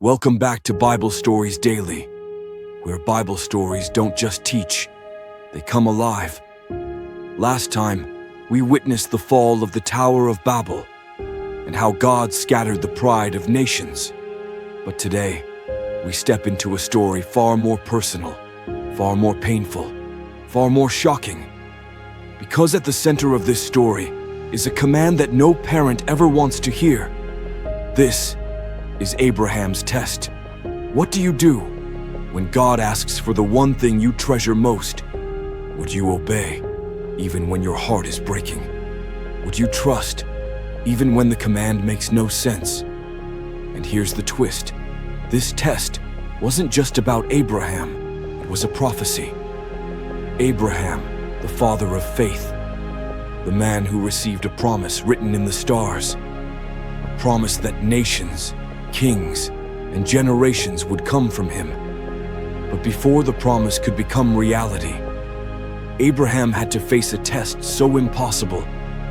Welcome back to Bible Stories Daily, where Bible stories don't just teach, they come alive. Last time, we witnessed the fall of the Tower of Babel and how God scattered the pride of nations. But today, we step into a story far more personal, far more painful, far more shocking. Because at the center of this story is a command that no parent ever wants to hear. This is Abraham's test. What do you do when God asks for the one thing you treasure most? Would you obey, even when your heart is breaking? Would you trust, even when the command makes no sense? And here's the twist. This test wasn't just about Abraham, it was a prophecy. Abraham, the father of faith, the man who received a promise written in the stars, a promise that nations, kings, and generations would come from him. But before the promise could become reality, Abraham had to face a test so impossible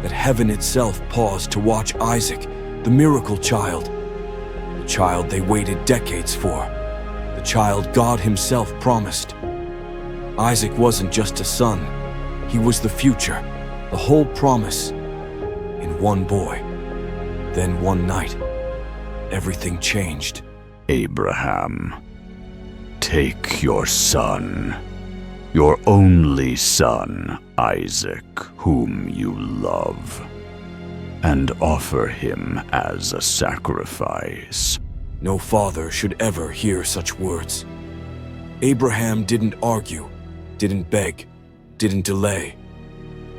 that heaven itself paused to watch Isaac, the miracle child, the child they waited decades for, the child God himself promised. Isaac wasn't just a son, he was the future, the whole promise, in one boy. Then one night, everything changed. Abraham, take your son, your only son, Isaac, whom you love, and offer him as a sacrifice. No father should ever hear such words. Abraham didn't argue, didn't beg, didn't delay,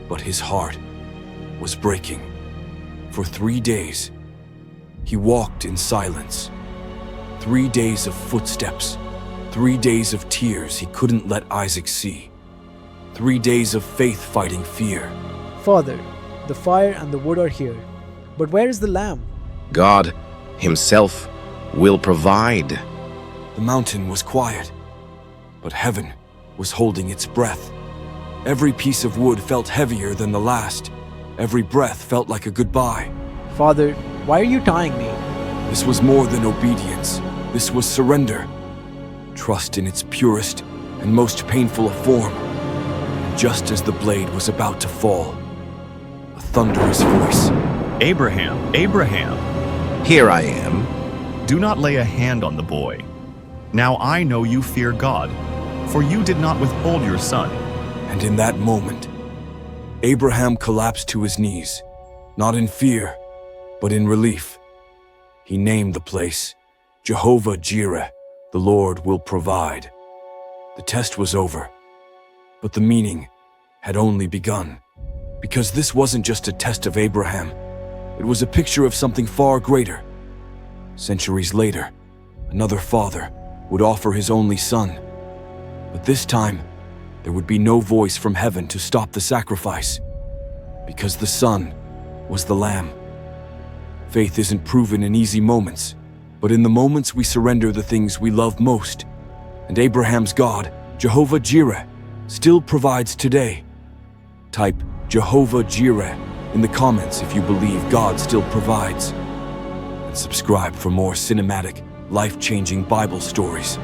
but his heart was breaking. For 3 days, he walked in silence. 3 days of footsteps, 3 days of tears he couldn't let Isaac see. 3 days of faith fighting fear. Father, the fire and the wood are here, but where is the lamb? God himself will provide. The mountain was quiet, but heaven was holding its breath. Every piece of wood felt heavier than the last. Every breath felt like a goodbye. Father, why are you tying me? This was more than obedience. This was surrender. Trust in its purest and most painful form. Just as the blade was about to fall, a thunderous voice. Abraham, Abraham, Here I am. do not lay a hand on the boy. Now I know you fear God, for you did not withhold your son. And in that moment, Abraham collapsed to his knees, not in fear, but in relief. He named the place Jehovah Jireh, the Lord will provide. The test was over, but the meaning had only begun. Because this wasn't just a test of Abraham, it was a picture of something far greater. Centuries later, another father would offer his only son, but this time, there would be no voice from heaven to stop the sacrifice, because the son was the lamb. Faith isn't proven in easy moments, but in the moments we surrender the things we love most. And Abraham's God, Jehovah Jireh, still provides today. Type Jehovah Jireh in the comments if you believe God still provides. And subscribe for more cinematic, life-changing Bible stories.